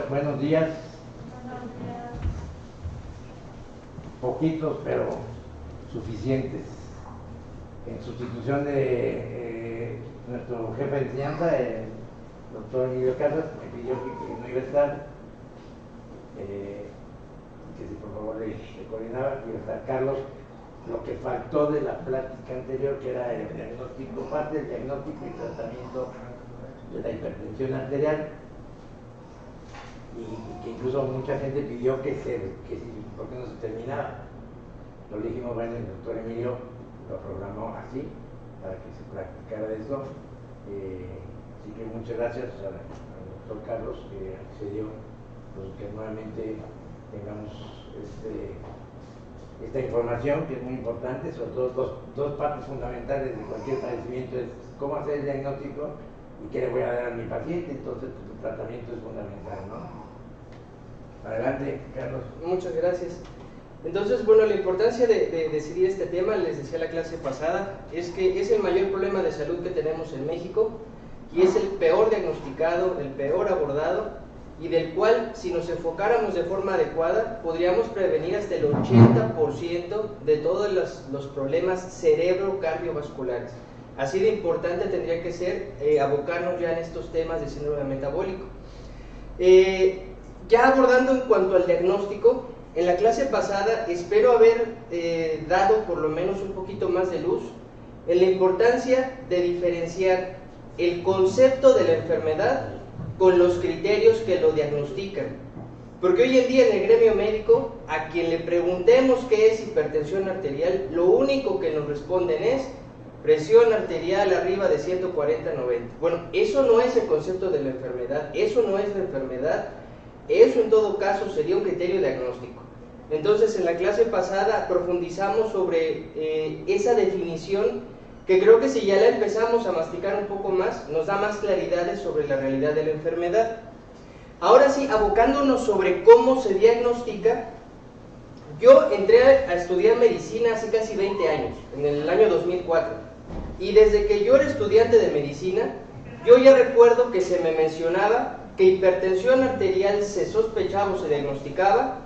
buenos días. Poquitos, pero suficientes. En sustitución de nuestro jefe de enseñanza, el doctor Emilio Casas, me pidió que no iba a estar, que si por favor le coordinaba, iba a estar Carlos. Lo que faltó de la plática anterior, que era el diagnóstico, parte del diagnóstico y tratamiento de la hipertensión arterial, y que incluso mucha gente pidió que ¿por qué no se terminaba? Lo dijimos, bueno, el doctor Emilio lo programó así, para que se practicara eso, así que muchas gracias al doctor Carlos, que accedió, pues, que nuevamente tengamos esta información, que es muy importante. Sobre todo dos partes fundamentales de cualquier padecimiento es cómo hacer el diagnóstico y qué le voy a dar a mi paciente. Entonces, pues, el tratamiento es fundamental, ¿no? Adelante, Carlos. Muchas gracias. Entonces, bueno, la importancia de decidir este tema, les decía la clase pasada, es que es el mayor problema de salud que tenemos en México y es el peor diagnosticado, el peor abordado, y del cual, si nos enfocáramos de forma adecuada, podríamos prevenir hasta el 80% de todos los problemas cerebro-cardiovasculares. Así de importante tendría que ser abocarnos ya en estos temas de síndrome metabólico. Ya abordando en cuanto al diagnóstico, en la clase pasada espero haber dado por lo menos un poquito más de luz en la importancia de diferenciar el concepto de la enfermedad con los criterios que lo diagnostican. Porque hoy en día en el gremio médico, a quien le preguntemos qué es hipertensión arterial, lo único que nos responden es presión arterial arriba de 140-90. Bueno, eso no es el concepto de la enfermedad, eso no es la enfermedad, eso en todo caso sería un criterio diagnóstico. Entonces, en la clase pasada profundizamos sobre esa definición, que creo que si ya la empezamos a masticar un poco más, nos da más claridades sobre la realidad de la enfermedad. Ahora sí, abocándonos sobre cómo se diagnostica, yo entré a estudiar medicina hace casi 20 años, en el año 2004, y desde que yo era estudiante de medicina, yo ya recuerdo que se me mencionaba que hipertensión arterial se sospechaba o se diagnosticaba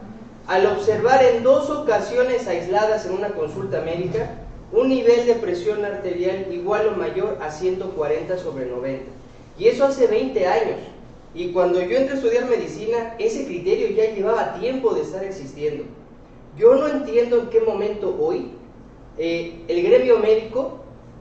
al observar en 2 ocasiones aisladas en una consulta médica un nivel de presión arterial igual o mayor a 140/90. Y eso hace 20 años. Y cuando yo entré a estudiar medicina, ese criterio ya llevaba tiempo de estar existiendo. Yo no entiendo en qué momento hoy el gremio médico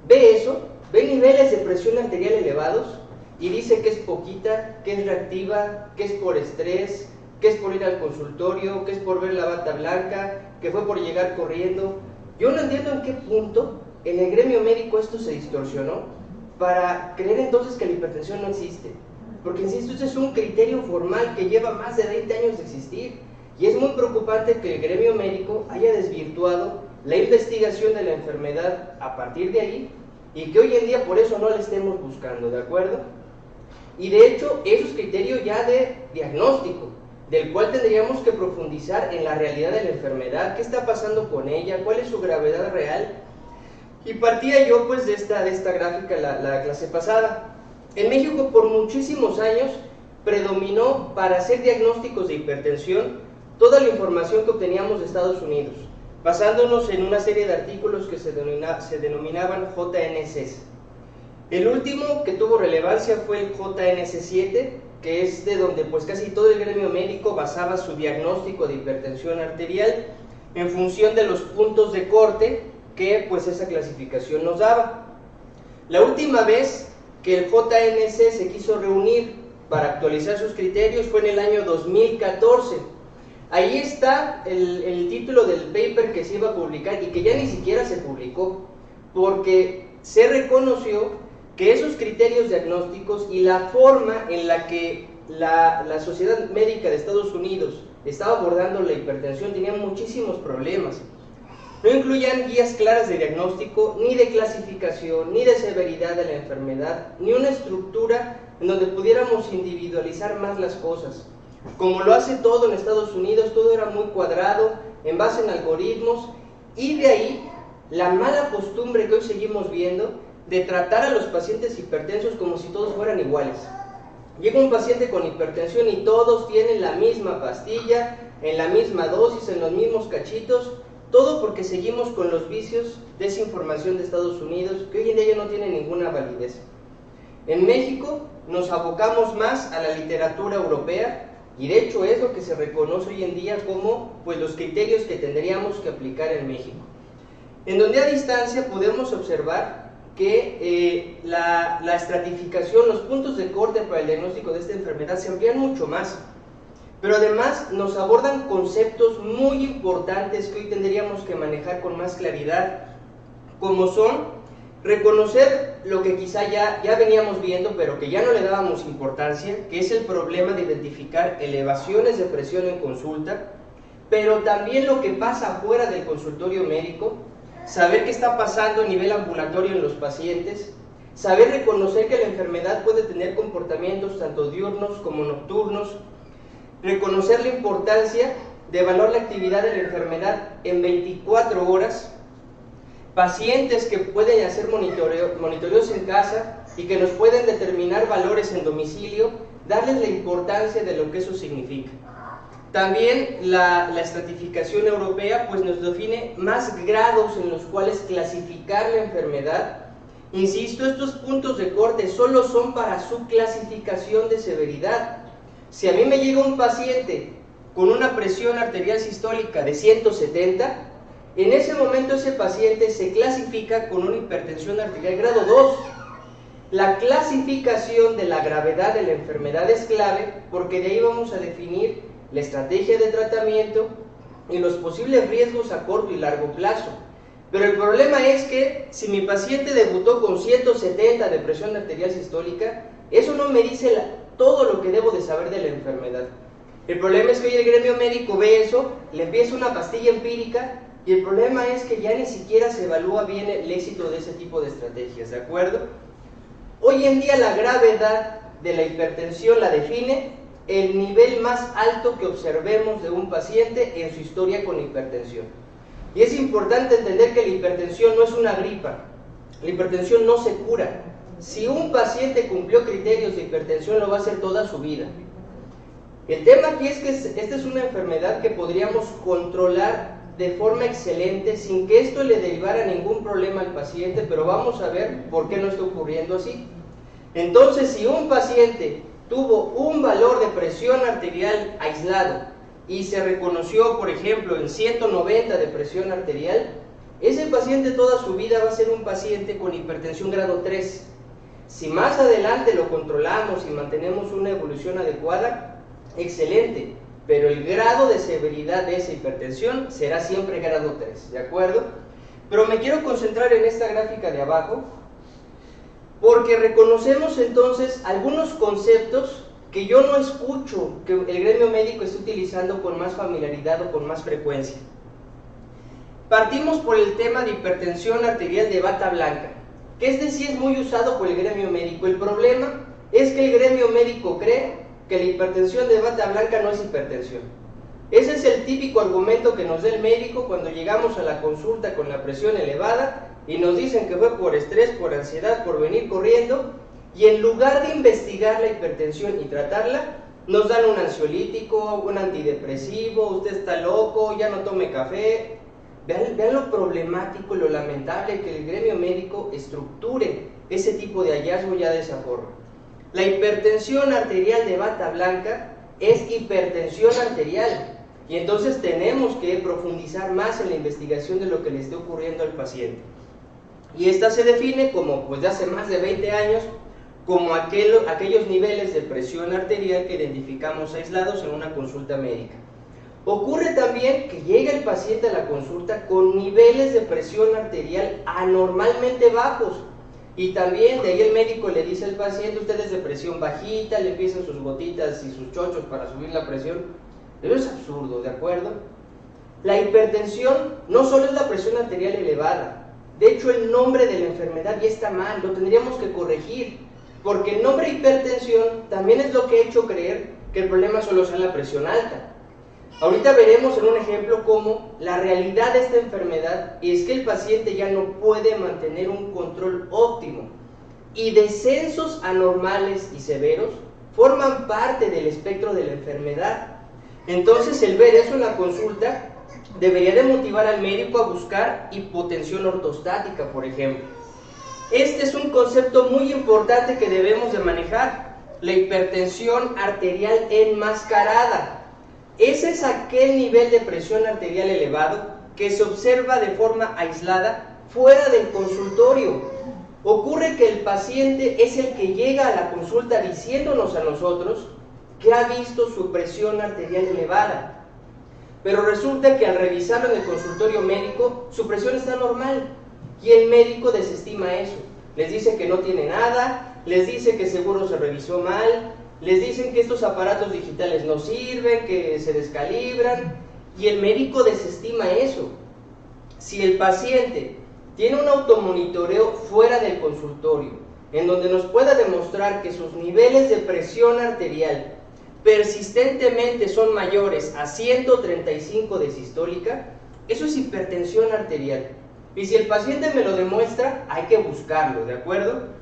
ve eso, ve niveles de presión arterial elevados y dice que es poquita, que es reactiva, que es por estrés, que es por ir al consultorio, que es por ver la bata blanca, que fue por llegar corriendo. Yo no entiendo en qué punto en el gremio médico esto se distorsionó para creer entonces que la hipertensión no existe. Porque, insisto, este es un criterio formal que lleva más de 20 años de existir. Y es muy preocupante que el gremio médico haya desvirtuado la investigación de la enfermedad a partir de ahí y que hoy en día por eso no la estemos buscando, ¿de acuerdo? Y de hecho, esos criterios ya de diagnóstico, del cual tendríamos que profundizar en la realidad de la enfermedad, qué está pasando con ella, cuál es su gravedad real. Y partía yo pues de esta gráfica la clase pasada. En México por muchísimos años predominó para hacer diagnósticos de hipertensión toda la información que obteníamos de Estados Unidos, basándonos en una serie de artículos que se denominaban JNCs. El último que tuvo relevancia fue el JNC7, que es de donde pues casi todo el gremio médico basaba su diagnóstico de hipertensión arterial en función de los puntos de corte que pues esa clasificación nos daba. La última vez que el JNC se quiso reunir para actualizar sus criterios fue en el año 2014. Ahí está el título del paper que se iba a publicar y que ya ni siquiera se publicó, porque se reconoció que esos criterios diagnósticos y la forma en la que la Sociedad Médica de Estados Unidos estaba abordando la hipertensión tenían muchísimos problemas. No incluían guías claras de diagnóstico, ni de clasificación, ni de severidad de la enfermedad, ni una estructura en donde pudiéramos individualizar más las cosas. Como lo hace todo en Estados Unidos, todo era muy cuadrado, en base en algoritmos, y de ahí la mala costumbre que hoy seguimos viendo de tratar a los pacientes hipertensos como si todos fueran iguales. Llega un paciente con hipertensión y todos tienen la misma pastilla, en la misma dosis, en los mismos cachitos, todo porque seguimos con los vicios de esa información de Estados Unidos, que hoy en día ya no tiene ninguna validez. En México nos abocamos más a la literatura europea, y de hecho es lo que se reconoce hoy en día como pues, los criterios que tendríamos que aplicar en México. En donde a distancia podemos observar que la estratificación, los puntos de corte para el diagnóstico de esta enfermedad se amplían mucho más, pero además nos abordan conceptos muy importantes que hoy tendríamos que manejar con más claridad, como son reconocer lo que quizá ya veníamos viendo, pero que ya no le dábamos importancia, que es el problema de identificar elevaciones de presión en consulta, pero también lo que pasa fuera del consultorio médico, saber qué está pasando a nivel ambulatorio en los pacientes, saber reconocer que la enfermedad puede tener comportamientos tanto diurnos como nocturnos, reconocer la importancia de evaluar la actividad de la enfermedad en 24 horas, pacientes que pueden hacer monitoreos en casa y que nos pueden determinar valores en domicilio, darles la importancia de lo que eso significa. También la estratificación europea pues nos define más grados en los cuales clasificar la enfermedad. Insisto, estos puntos de corte solo son para su clasificación de severidad. Si a mí me llega un paciente con una presión arterial sistólica de 170, en ese momento ese paciente se clasifica con una hipertensión arterial grado 2. La clasificación de la gravedad de la enfermedad es clave porque de ahí vamos a definir la estrategia de tratamiento y los posibles riesgos a corto y largo plazo. Pero el problema es que si mi paciente debutó con 170 de presión arterial sistólica, eso no me dice todo lo que debo de saber de la enfermedad. El problema es que hoy el gremio médico ve eso, le empieza una pastilla empírica y el problema es que ya ni siquiera se evalúa bien el éxito de ese tipo de estrategias, ¿de acuerdo? Hoy en día la gravedad de la hipertensión la define el nivel más alto que observemos de un paciente en su historia con hipertensión. Y es importante entender que la hipertensión no es una gripa, la hipertensión no se cura. Si un paciente cumplió criterios de hipertensión, lo va a hacer toda su vida. El tema aquí es que esta es una enfermedad que podríamos controlar de forma excelente sin que esto le derivara ningún problema al paciente, pero vamos a ver por qué no está ocurriendo así. Entonces, si un paciente tuvo un valor de presión arterial aislado y se reconoció, por ejemplo, en 190 de presión arterial, ese paciente toda su vida va a ser un paciente con hipertensión grado 3. Si más adelante lo controlamos y mantenemos una evolución adecuada, excelente, pero el grado de severidad de esa hipertensión será siempre grado 3, ¿de acuerdo? Pero me quiero concentrar en esta gráfica de abajo, porque reconocemos entonces algunos conceptos que yo no escucho que el gremio médico esté utilizando con más familiaridad o con más frecuencia. Partimos por el tema de hipertensión arterial de bata blanca, que este sí es muy usado por el gremio médico. El problema es que el gremio médico cree que la hipertensión de bata blanca no es hipertensión. Ese es el típico argumento que nos da el médico cuando llegamos a la consulta con la presión elevada y nos dicen que fue por estrés, por ansiedad, por venir corriendo, y en lugar de investigar la hipertensión y tratarla, nos dan un ansiolítico, un antidepresivo, usted está loco, ya no tome café. Vean lo problemático y lo lamentable que el gremio médico estructure ese tipo de hallazgo ya de esa forma. La hipertensión arterial de bata blanca es hipertensión arterial y entonces tenemos que profundizar más en la investigación de lo que le esté ocurriendo al paciente. Y esta se define como, pues de hace más de 20 años, como aquellos niveles de presión arterial que identificamos aislados en una consulta médica. Ocurre también que llega el paciente a la consulta con niveles de presión arterial anormalmente bajos. Y también de ahí el médico le dice al paciente, usted es de presión bajita, le empiezan sus gotitas y sus chochos para subir la presión. Eso es absurdo, ¿de acuerdo? La hipertensión no solo es la presión arterial elevada. De hecho, el nombre de la enfermedad ya está mal, lo tendríamos que corregir. Porque el nombre hipertensión también es lo que ha hecho creer que el problema solo es la presión alta. Ahorita veremos en un ejemplo cómo la realidad de esta enfermedad es que el paciente ya no puede mantener un control óptimo y descensos anormales y severos forman parte del espectro de la enfermedad. Entonces, el ver eso en la consulta debería de motivar al médico a buscar hipotensión ortostática, por ejemplo. Este es un concepto muy importante que debemos de manejar, la hipertensión arterial enmascarada. Ese es aquel nivel de presión arterial elevado que se observa de forma aislada fuera del consultorio. Ocurre que el paciente es el que llega a la consulta diciéndonos a nosotros que ha visto su presión arterial elevada, pero resulta que al revisarlo en el consultorio médico su presión está normal y el médico desestima eso, les dice que no tiene nada, les dice que seguro se revisó mal, les dicen que estos aparatos digitales no sirven, que se descalibran, y el médico desestima eso. Si el paciente tiene un automonitoreo fuera del consultorio, en donde nos pueda demostrar que sus niveles de presión arterial persistentemente son mayores a 135 de sistólica, eso es hipertensión arterial. Y si el paciente me lo demuestra, hay que buscarlo, ¿de acuerdo?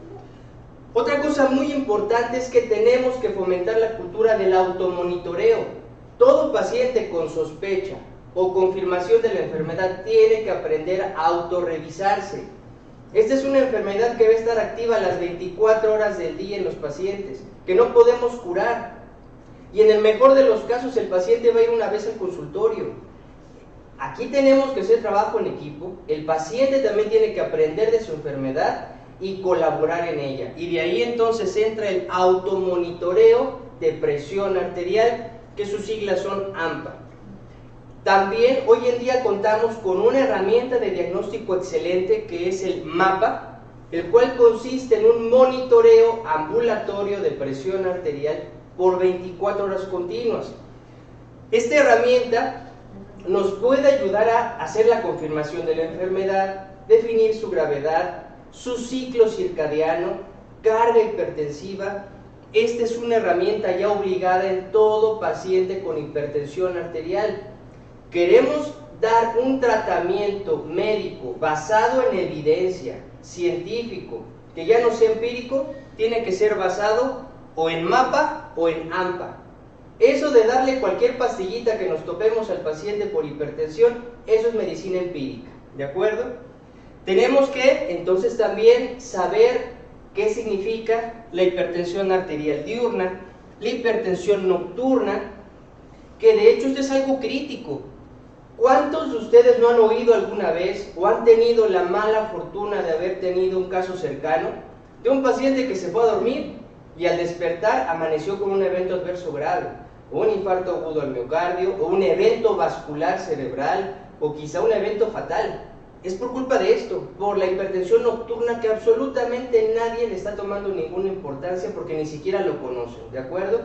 Otra cosa muy importante es que tenemos que fomentar la cultura del automonitoreo. Todo paciente con sospecha o confirmación de la enfermedad tiene que aprender a autorrevisarse. Esta es una enfermedad que debe estar activa las 24 horas del día en los pacientes, que no podemos curar. Y en el mejor de los casos el paciente va a ir una vez al consultorio. Aquí tenemos que hacer trabajo en equipo, el paciente también tiene que aprender de su enfermedad y colaborar en ella. Y de ahí entonces entra el automonitoreo de presión arterial, que sus siglas son AMPA. También hoy en día contamos con una herramienta de diagnóstico excelente que es el MAPA, el cual consiste en un monitoreo ambulatorio de presión arterial por 24 horas continuas. Esta herramienta nos puede ayudar a hacer la confirmación de la enfermedad, definir su gravedad, su ciclo circadiano, carga hipertensiva. Esta es una herramienta ya obligada en todo paciente con hipertensión arterial. Queremos dar un tratamiento médico basado en evidencia, científico, que ya no sea empírico, tiene que ser basado o en MAPA o en AMPA. Eso de darle cualquier pastillita que nos topemos al paciente por hipertensión, eso es medicina empírica, ¿de acuerdo? Tenemos que entonces también saber qué significa la hipertensión arterial diurna, la hipertensión nocturna, que de hecho esto es algo crítico. ¿Cuántos de ustedes no han oído alguna vez o han tenido la mala fortuna de haber tenido un caso cercano de un paciente que se fue a dormir y al despertar amaneció con un evento adverso grave, o un infarto agudo al miocardio, o un evento vascular cerebral, o quizá un evento fatal? Es por culpa de esto, por la hipertensión nocturna, que absolutamente nadie le está tomando ninguna importancia porque ni siquiera lo conocen, ¿de acuerdo?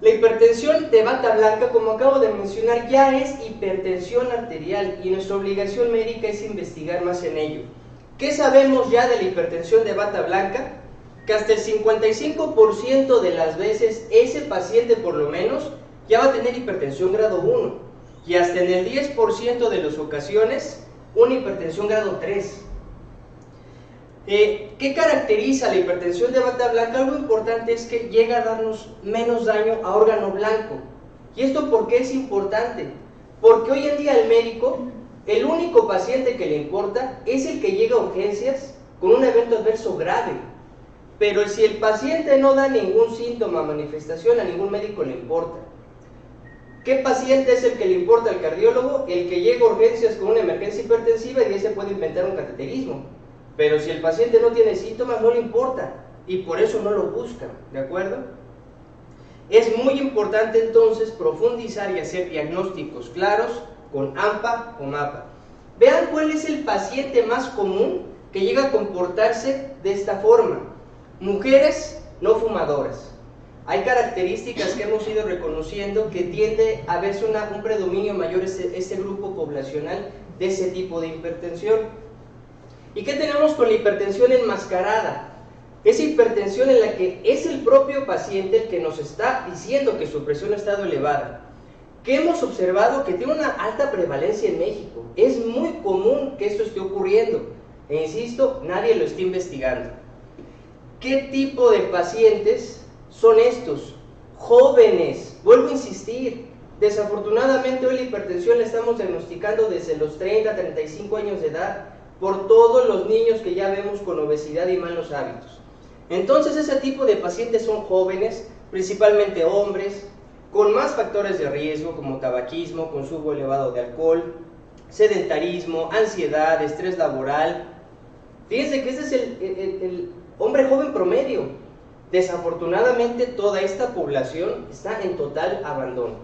La hipertensión de bata blanca, como acabo de mencionar, ya es hipertensión arterial y nuestra obligación médica es investigar más en ello. ¿Qué sabemos ya de la hipertensión de bata blanca? Que hasta el 55% de las veces ese paciente por lo menos ya va a tener hipertensión grado 1 y hasta en el 10% de las ocasiones una hipertensión grado 3. ¿Qué caracteriza la hipertensión de bata blanca? Algo importante es que llega a darnos menos daño a órgano blanco. ¿Y esto por qué es importante? Porque hoy en día el médico, el único paciente que le importa es el que llega a urgencias con un evento adverso grave. Pero si el paciente no da ningún síntoma o manifestación, a ningún médico le importa. ¿Qué paciente es el que le importa al cardiólogo? El que llega a urgencias con una emergencia hipertensiva y de ahí se puede inventar un cateterismo. Pero si el paciente no tiene síntomas, no le importa y por eso no lo buscan, ¿de acuerdo? Es muy importante entonces profundizar y hacer diagnósticos claros con AMPA o MAPA. Vean cuál es el paciente más común que llega a comportarse de esta forma. Mujeres no fumadoras. Hay características que hemos ido reconociendo que tiende a verse un predominio mayor este grupo poblacional de ese tipo de hipertensión. ¿Y qué tenemos con la hipertensión enmascarada? Esa hipertensión en la que es el propio paciente el que nos está diciendo que su presión ha estado elevada. ¿Qué hemos observado? Que tiene una alta prevalencia en México. Es muy común que esto esté ocurriendo. E insisto, nadie lo está investigando. ¿Qué tipo de pacientes son estos? Jóvenes, vuelvo a insistir, desafortunadamente hoy la hipertensión la estamos diagnosticando desde los 30, 35 años de edad, por todos los niños que ya vemos con obesidad y malos hábitos. Entonces ese tipo de pacientes son jóvenes, principalmente hombres, con más factores de riesgo como tabaquismo, consumo elevado de alcohol, sedentarismo, ansiedad, estrés laboral. Fíjense que ese es el hombre joven promedio. Desafortunadamente toda esta población está en total abandono.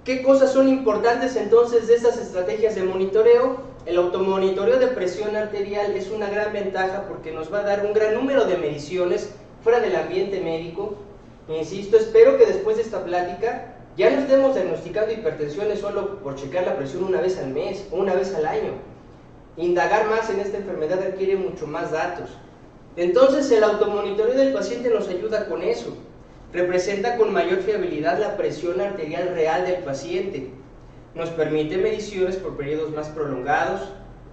¿Qué cosas son importantes entonces de estas estrategias de monitoreo? El automonitoreo de presión arterial es una gran ventaja porque nos va a dar un gran número de mediciones fuera del ambiente médico. Insisto, espero que después de esta plática ya no estemos diagnosticando hipertensiones solo por checar la presión una vez al mes o una vez al año. Indagar más en esta enfermedad requiere mucho más datos. Entonces el automonitoreo del paciente nos ayuda con eso. Representa con mayor fiabilidad la presión arterial real del paciente. Nos permite mediciones por periodos más prolongados.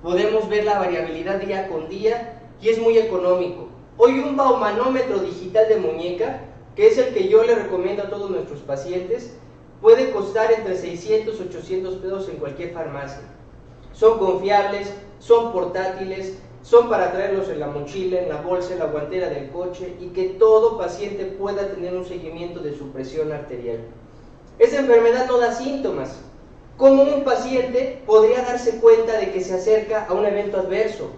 Podemos ver la variabilidad día con día y es muy económico. Hoy un baumanómetro digital de muñeca, que es el que yo le recomiendo a todos nuestros pacientes, puede costar entre 600 y 800 pesos en cualquier farmacia. Son confiables, son portátiles, son para traerlos en la mochila, en la bolsa, en la guantera del coche y que todo paciente pueda tener un seguimiento de su presión arterial. Esa enfermedad no da síntomas. ¿Cómo un paciente podría darse cuenta de que se acerca a un evento adverso?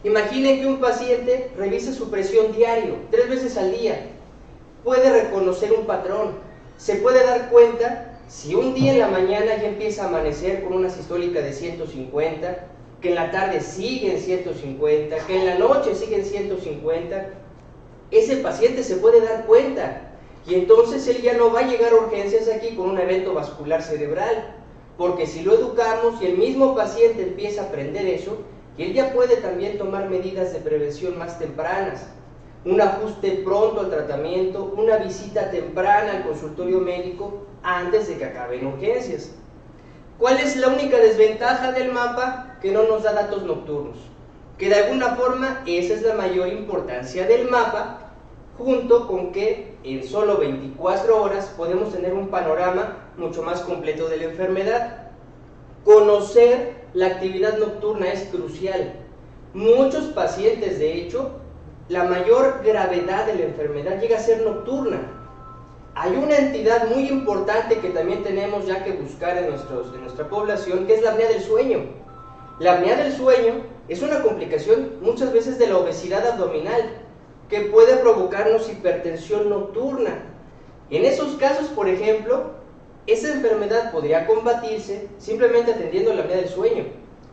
Imaginen que un paciente revisa su presión diario, 3 veces al día. Puede reconocer un patrón. Se puede dar cuenta si un día en la mañana ya empieza a amanecer con una sistólica de 150, que en la tarde sigue en 150, que en la noche sigue en 150, ese paciente se puede dar cuenta y entonces él ya no va a llegar a urgencias aquí con un evento vascular cerebral, porque si lo educamos y el mismo paciente empieza a aprender eso, y él ya puede también tomar medidas de prevención más tempranas, un ajuste pronto al tratamiento, una visita temprana al consultorio médico antes de que acabe en urgencias. ¿Cuál es la única desventaja del mapa? Que no nos da datos nocturnos, que de alguna forma esa es la mayor importancia del mapa, junto con que en solo 24 horas podemos tener un panorama mucho más completo de la enfermedad. Conocer la actividad nocturna es crucial. Muchos pacientes, de hecho, la mayor gravedad de la enfermedad llega a ser nocturna. Hay una entidad muy importante que también tenemos ya que buscar en nuestra población, que es la apnea del sueño. La apnea del sueño es una complicación muchas veces de la obesidad abdominal que puede provocarnos hipertensión nocturna. En esos casos, por ejemplo, esa enfermedad podría combatirse simplemente atendiendo la apnea del sueño.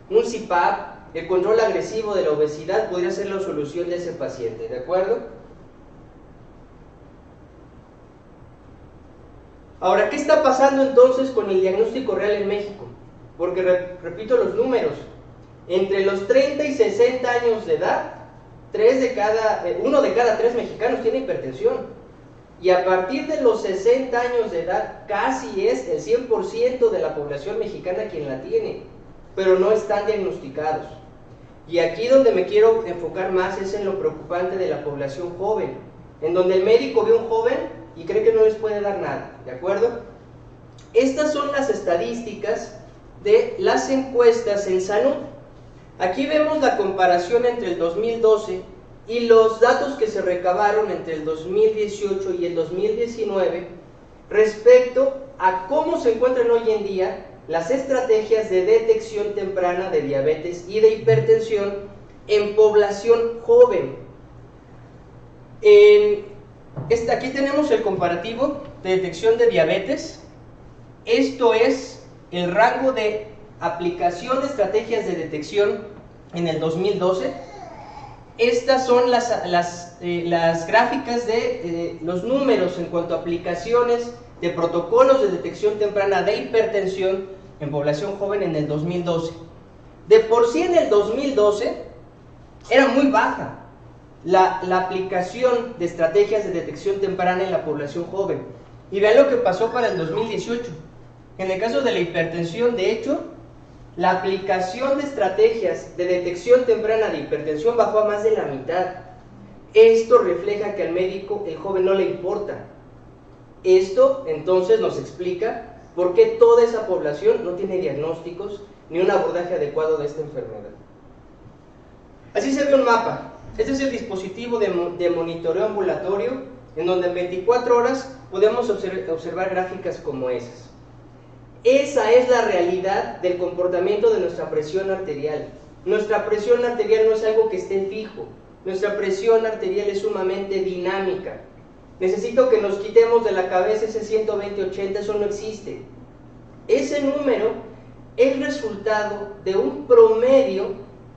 Un CPAP, el control agresivo de la obesidad podría ser la solución de ese paciente, ¿de acuerdo? Ahora, ¿qué está pasando entonces con el diagnóstico real en México? Porque repito los números, entre los 30 y 60 años de edad, 1 de cada 3 mexicanos tiene hipertensión. Y a partir de los 60 años de edad, casi es el 100% de la población mexicana quien la tiene, pero no están diagnosticados. Y aquí donde me quiero enfocar más es en lo preocupante de la población joven, en donde el médico ve a un joven y cree que no les puede dar nada, ¿de acuerdo? Estas son las estadísticas de las encuestas en salud. Aquí vemos la comparación entre el 2012 y los datos que se recabaron entre el 2018 y el 2019 respecto a cómo se encuentran hoy en día las estrategias de detección temprana de diabetes y de hipertensión en población joven. Aquí tenemos el comparativo de detección de diabetes. Esto es el rango de aplicación de estrategias de detección en el 2012. Estas son las gráficas de los números en cuanto a aplicaciones de protocolos de detección temprana de hipertensión en población joven en el 2012. De por sí en el 2012 era muy baja la aplicación de estrategias de detección temprana en la población joven. Y vean lo que pasó para el 2018. En el caso de la hipertensión, de hecho, La aplicación de estrategias de detección temprana de hipertensión bajó a más de la mitad. Esto refleja que al médico el joven no le importa. Esto entonces nos explica por qué toda esa población no tiene diagnósticos ni un abordaje adecuado de esta enfermedad. Así se ve un mapa. Este es el dispositivo de monitoreo ambulatorio, en donde en 24 horas podemos observar gráficas como esas. Esa es la realidad del comportamiento de nuestra presión arterial. Nuestra presión arterial no es algo que esté fijo. Nuestra presión arterial es sumamente dinámica. Necesito que nos quitemos de la cabeza ese 120/80, eso no existe. Ese número es resultado de un promedio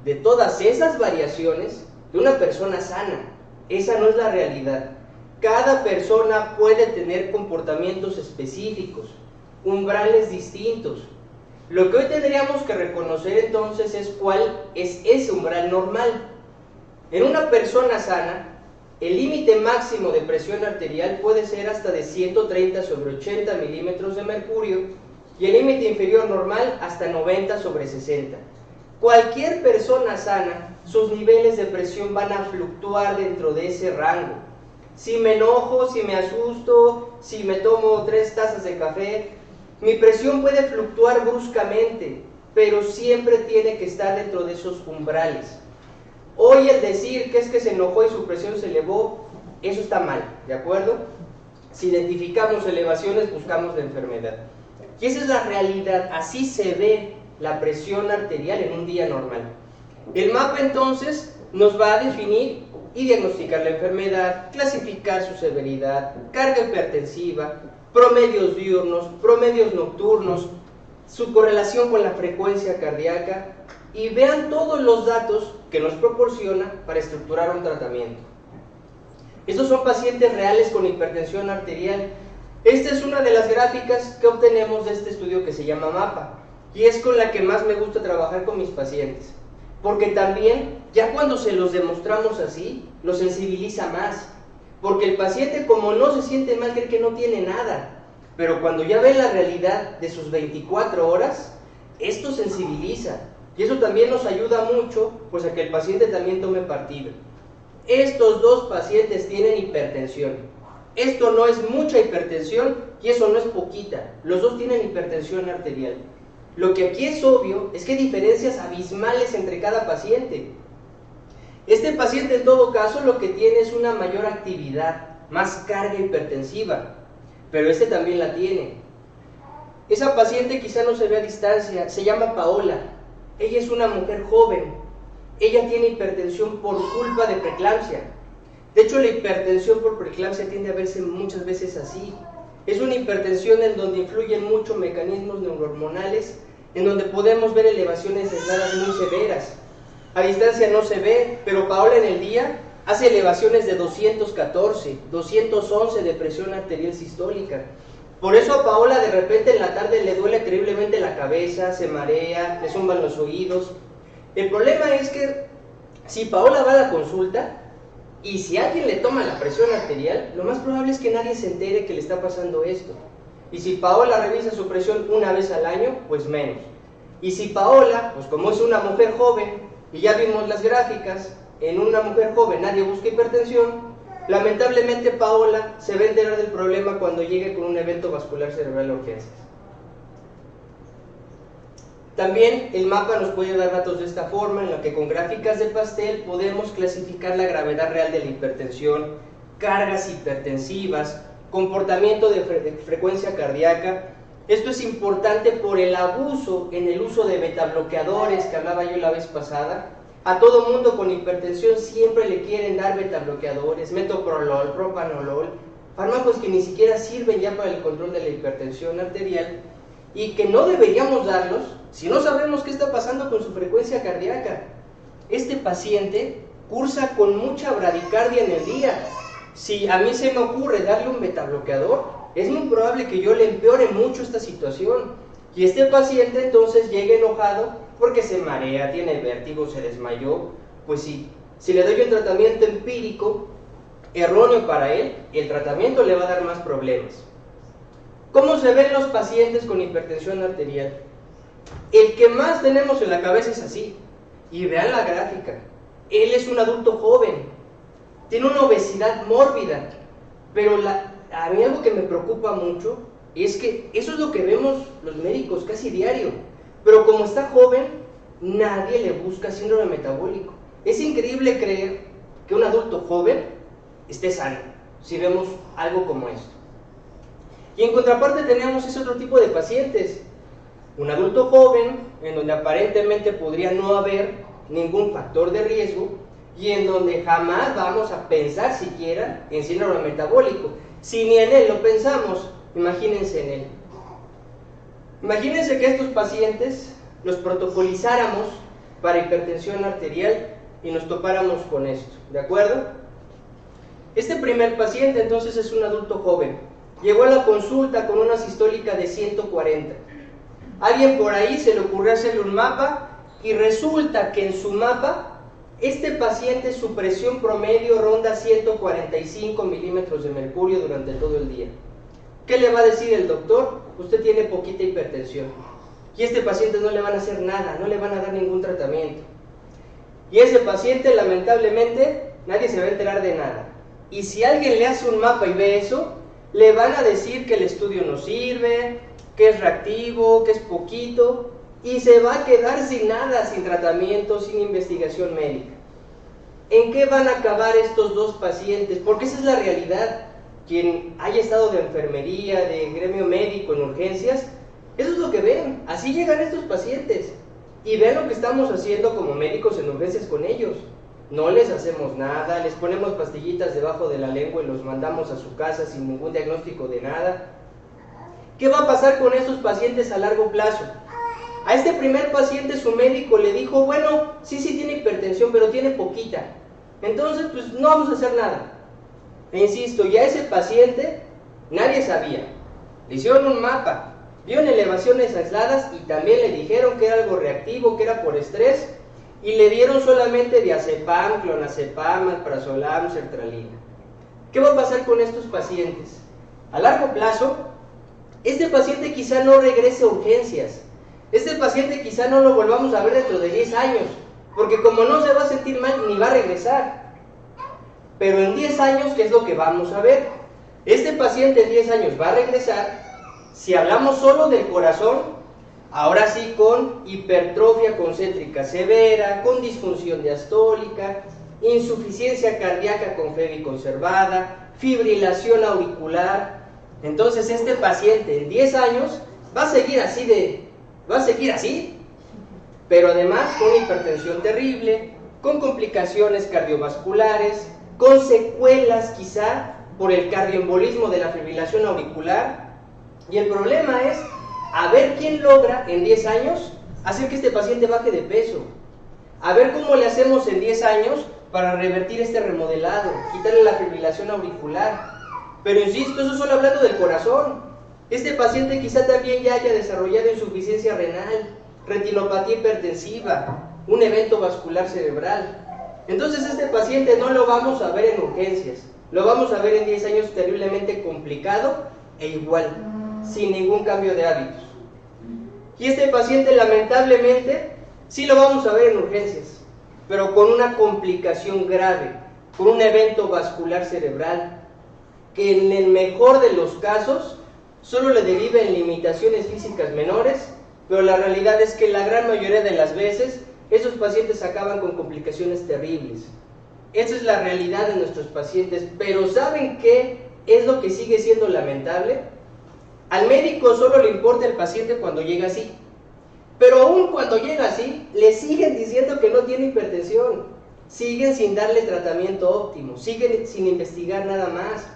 de todas esas variaciones de una persona sana. Esa no es la realidad. Cada persona puede tener comportamientos específicos, umbrales distintos. Lo que hoy tendríamos que reconocer entonces es cuál es ese umbral normal. En una persona sana, el límite máximo de presión arterial puede ser hasta de 130/80 milímetros de mercurio y el límite inferior normal hasta 90/60. Cualquier persona sana, sus niveles de presión van a fluctuar dentro de ese rango. Si me enojo, si me asusto, si me tomo 3 tazas de café, mi presión puede fluctuar bruscamente, pero siempre tiene que estar dentro de esos umbrales. Hoy el decir que es que se enojó y su presión se elevó, eso está mal, ¿de acuerdo? Si identificamos elevaciones, buscamos la enfermedad. Y esa es la realidad, así se ve la presión arterial en un día normal. El mapa entonces nos va a definir y diagnosticar la enfermedad, clasificar su severidad, carga hipertensiva, promedios diurnos, promedios nocturnos, su correlación con la frecuencia cardíaca, y vean todos los datos que nos proporciona para estructurar un tratamiento. Estos son pacientes reales con hipertensión arterial. Esta es una de las gráficas que obtenemos de este estudio que se llama MAPA, y es con la que más me gusta trabajar con mis pacientes, porque también, ya cuando se los demostramos así, los sensibiliza más, porque el paciente, como no se siente mal, cree que no tiene nada, pero cuando ya ve la realidad de sus 24 horas, esto sensibiliza, y eso también nos ayuda mucho, pues a que el paciente también tome partido. Estos dos pacientes tienen hipertensión. Esto no es mucha hipertensión y eso no es poquita. Los dos tienen hipertensión arterial. Lo que aquí es obvio es que hay diferencias abismales entre cada paciente. Este paciente en todo caso lo que tiene es una mayor actividad, más carga hipertensiva, pero este también la tiene. Esa paciente quizá no se ve a distancia, se llama Paola. Ella es una mujer joven. Ella tiene hipertensión por culpa de preeclampsia. De hecho, la hipertensión por preeclampsia tiende a verse muchas veces así. Es una hipertensión en donde influyen muchos mecanismos neurohormonales, en donde podemos ver elevaciones aisladas muy severas. A distancia no se ve, pero Paola en el día hace elevaciones de 214, 211 de presión arterial sistólica. Por eso a Paola de repente en la tarde le duele terriblemente la cabeza, se marea, le zumban los oídos. El problema es que si Paola va a la consulta y si alguien le toma la presión arterial, lo más probable es que nadie se entere que le está pasando esto. Y si Paola revisa su presión una vez al año, pues menos. Y si Paola, pues como es una mujer joven, y ya vimos las gráficas, en una mujer joven nadie busca hipertensión, lamentablemente Paola se va a enterar del problema cuando llegue con un evento vascular cerebral a urgencias. También el mapa nos puede dar datos de esta forma, en la que con gráficas de pastel podemos clasificar la gravedad real de la hipertensión, cargas hipertensivas, comportamiento de frecuencia cardíaca. Esto es importante por el abuso en el uso de betabloqueadores que hablaba yo la vez pasada. A todo mundo con hipertensión siempre le quieren dar betabloqueadores, metoprolol, propanolol, fármacos que ni siquiera sirven ya para el control de la hipertensión arterial y que no deberíamos darlos si no sabemos qué está pasando con su frecuencia cardíaca. Este paciente cursa con mucha bradicardia en el día. Si a mí se me ocurre darle un betabloqueador, es muy probable que yo le empeore mucho esta situación. Y este paciente entonces llegue enojado porque se marea, tiene vértigo, se desmayó. Pues sí, si le doy un tratamiento empírico erróneo para él, el tratamiento le va a dar más problemas. ¿Cómo se ven los pacientes con hipertensión arterial? el que más tenemos en la cabeza es así. Y vean la gráfica. Él es un adulto joven, tiene una obesidad mórbida, pero a mí algo que me preocupa mucho es que eso es lo que vemos los médicos casi diario, pero como está joven, nadie le busca síndrome metabólico. Es increíble creer que un adulto joven esté sano, si vemos algo como esto. Y en contraparte tenemos ese otro tipo de pacientes, un adulto joven, en donde aparentemente podría no haber ningún factor de riesgo, y en donde jamás vamos a pensar siquiera en síndrome metabólico. Si ni en él lo pensamos, imagínense en él. Imagínense que estos pacientes los protocolizáramos para hipertensión arterial y nos topáramos con esto, ¿de acuerdo? Este primer paciente entonces es un adulto joven. Llegó a la consulta con una sistólica de 140. Alguien por ahí se le ocurrió hacerle un mapa y resulta que en su mapa este paciente, su presión promedio ronda 145 milímetros de mercurio durante todo el día. ¿Qué le va a decir el doctor? Usted tiene poquita hipertensión. Y a este paciente no le van a hacer nada, no le van a dar ningún tratamiento. Y ese paciente, lamentablemente, nadie se va a enterar de nada. Y si alguien le hace un mapa y ve eso, le van a decir que el estudio no sirve, que es reactivo, que es poquito, y se va a quedar sin nada, sin tratamiento, sin investigación médica. ¿En qué van a acabar estos dos pacientes? Porque esa es la realidad. Quien haya estado de enfermería, de gremio médico en urgencias, eso es lo que ven. Así llegan estos pacientes. Y vean lo que estamos haciendo como médicos en urgencias con ellos. No les hacemos nada, les ponemos pastillitas debajo de la lengua y los mandamos a su casa sin ningún diagnóstico de nada. ¿Qué va a pasar con estos pacientes a largo plazo? A este primer paciente su médico le dijo, bueno, sí tiene hipertensión, pero tiene poquita. Entonces, pues no vamos a hacer nada. E insisto, ya ese paciente nadie sabía. Le hicieron un mapa, vieron elevaciones aisladas y también le dijeron que era algo reactivo, que era por estrés, y le dieron solamente diazepam, clonazepam, alprazolam, sertralina. ¿Qué va a pasar con estos pacientes? A largo plazo, este paciente quizá no regrese a urgencias. Este paciente quizá no lo volvamos a ver dentro de 10 años, porque como no se va a sentir mal, ni va a regresar. Pero en 10 años, ¿qué es lo que vamos a ver? Este paciente en 10 años va a regresar, si hablamos solo del corazón, ahora sí con hipertrofia concéntrica severa, con disfunción diastólica, insuficiencia cardíaca con FEBI conservada, fibrilación auricular. Entonces este paciente en 10 años va a seguir así, pero además con hipertensión terrible, con complicaciones cardiovasculares, con secuelas quizá por el cardioembolismo de la fibrilación auricular. Y el problema es a ver quién logra en 10 años hacer que este paciente baje de peso, a ver cómo le hacemos en 10 años para revertir este remodelado, quitarle la fibrilación auricular. Pero insisto, eso solo hablando del corazón. Este paciente quizá también ya haya desarrollado insuficiencia renal, retinopatía hipertensiva, un evento vascular cerebral. Entonces este paciente no lo vamos a ver en urgencias, lo vamos a ver en 10 años terriblemente complicado e igual, sin ningún cambio de hábitos. Y este paciente lamentablemente sí lo vamos a ver en urgencias, pero con una complicación grave, con un evento vascular cerebral, que en el mejor de los casos solo le deriva en limitaciones físicas menores, pero la realidad es que la gran mayoría de las veces esos pacientes acaban con complicaciones terribles. Esa es la realidad de nuestros pacientes, pero ¿saben qué es lo que sigue siendo lamentable? Al médico solo le importa el paciente cuando llega así, pero aún cuando llega así, le siguen diciendo que no tiene hipertensión, siguen sin darle tratamiento óptimo, siguen sin investigar nada más.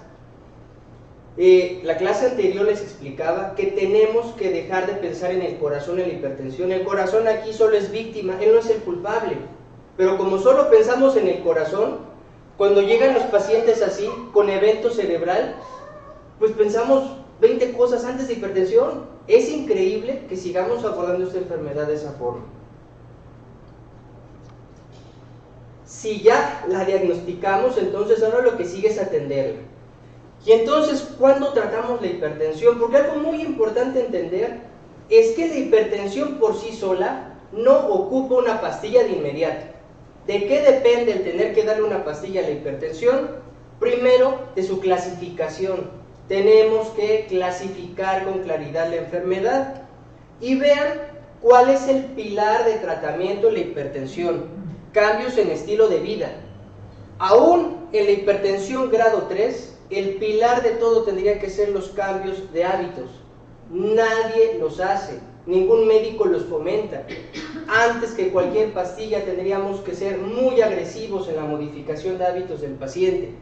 La clase anterior les explicaba que tenemos que dejar de pensar en el corazón, en la hipertensión. El corazón aquí solo es víctima, él no es el culpable. Pero como solo pensamos en el corazón, cuando llegan los pacientes así, con evento cerebral, pues pensamos 20 cosas antes de hipertensión. Es increíble que sigamos abordando esta enfermedad de esa forma. Si ya la diagnosticamos, entonces ahora lo que sigue es atenderla. Y entonces, ¿cuándo tratamos la hipertensión? Porque algo muy importante entender es que la hipertensión por sí sola no ocupa una pastilla de inmediato. ¿De qué depende el tener que darle una pastilla a la hipertensión? Primero, de su clasificación. Tenemos que clasificar con claridad la enfermedad y vean cuál es el pilar de tratamiento de la hipertensión. Cambios en estilo de vida. Aún en la hipertensión grado 3, el pilar de todo tendría que ser los cambios de hábitos. Nadie los hace, ningún médico los fomenta. Antes que cualquier pastilla tendríamos que ser muy agresivos en la modificación de hábitos del paciente.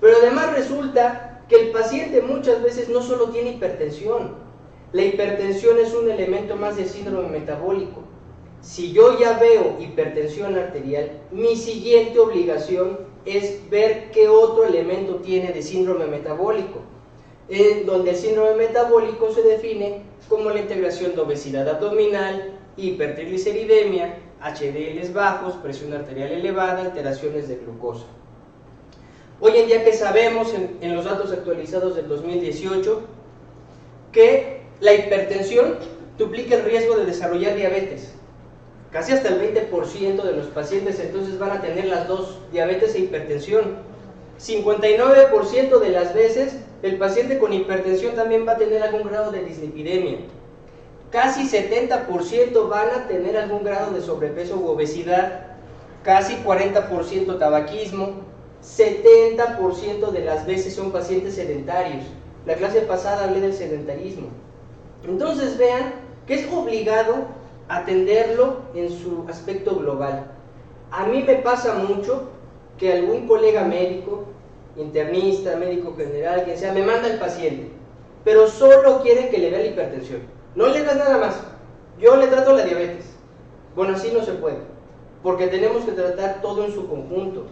Pero además resulta que el paciente muchas veces no solo tiene hipertensión. La hipertensión es un elemento más del síndrome metabólico. Si yo ya veo hipertensión arterial, mi siguiente obligación es ver qué otro elemento tiene de síndrome metabólico, en donde el síndrome metabólico se define como la integración de obesidad abdominal, hipertrigliceridemia, HDLs bajos, presión arterial elevada, alteraciones de glucosa. Hoy en día que sabemos en los datos actualizados del 2018 que la hipertensión duplica el riesgo de desarrollar diabetes. Casi hasta el 20% de los pacientes entonces van a tener las dos, diabetes e hipertensión. 59% de las veces el paciente con hipertensión también va a tener algún grado de dislipidemia. Casi 70% van a tener algún grado de sobrepeso u obesidad, casi 40% tabaquismo, 70% de las veces son pacientes sedentarios. La clase pasada hablé del sedentarismo. Entonces vean que es obligado atenderlo en su aspecto global. A mí me pasa mucho que algún colega médico, internista, médico general, quien sea, me manda el paciente, pero solo quiere que le vea la hipertensión. No le das nada más, yo le trato la diabetes. Bueno, así no se puede, porque tenemos que tratar todo en su conjunto.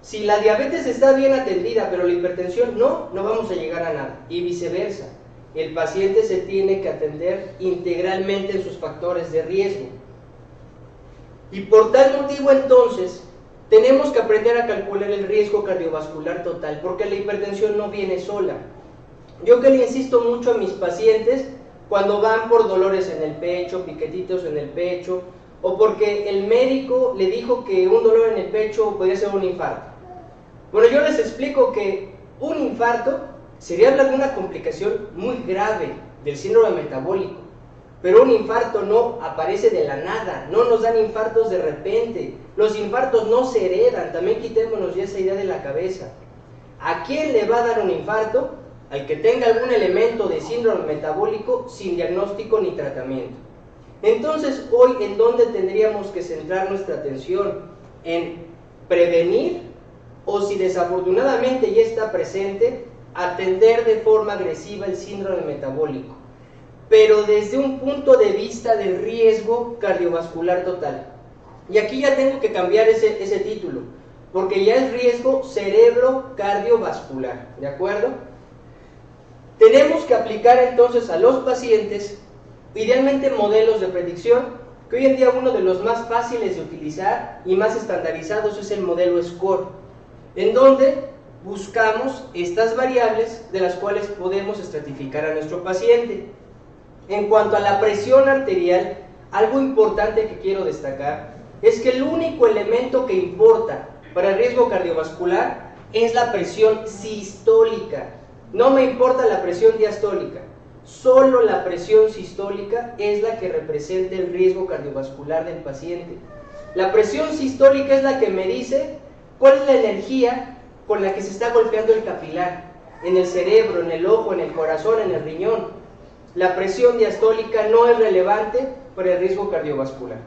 Si la diabetes está bien atendida, pero la hipertensión no vamos a llegar a nada, y viceversa. El paciente se tiene que atender integralmente en sus factores de riesgo. Y por tal motivo entonces, tenemos que aprender a calcular el riesgo cardiovascular total, porque la hipertensión no viene sola. Yo que le insisto mucho a mis pacientes cuando van por dolores en el pecho, piquetitos en el pecho, o porque el médico le dijo que un dolor en el pecho podría ser un infarto. Bueno, yo les explico que un infarto sería hablar de una complicación muy grave del síndrome metabólico, pero un infarto no aparece de la nada, no nos dan infartos de repente, los infartos no se heredan, también quitémonos ya esa idea de la cabeza. ¿A quién le va a dar un infarto? Al que tenga algún elemento de síndrome metabólico sin diagnóstico ni tratamiento. Entonces, hoy, ¿en dónde tendríamos que centrar nuestra atención? ¿En prevenir? O si desafortunadamente ya está presente, atender de forma agresiva el síndrome metabólico, pero desde un punto de vista del riesgo cardiovascular total. Y aquí ya tengo que cambiar ese título, porque ya es riesgo cerebro-cardiovascular, ¿de acuerdo? Tenemos que aplicar entonces a los pacientes, idealmente modelos de predicción, que hoy en día uno de los más fáciles de utilizar y más estandarizados es el modelo SCORE, en donde buscamos estas variables de las cuales podemos estratificar a nuestro paciente. En cuanto a la presión arterial, algo importante que quiero destacar es que el único elemento que importa para el riesgo cardiovascular es la presión sistólica. No me importa la presión diastólica, solo la presión sistólica es la que representa el riesgo cardiovascular del paciente. La presión sistólica es la que me dice cuál es la energía con la que se está golpeando el capilar, en el cerebro, en el ojo, en el corazón, en el riñón. La presión diastólica no es relevante para el riesgo cardiovascular.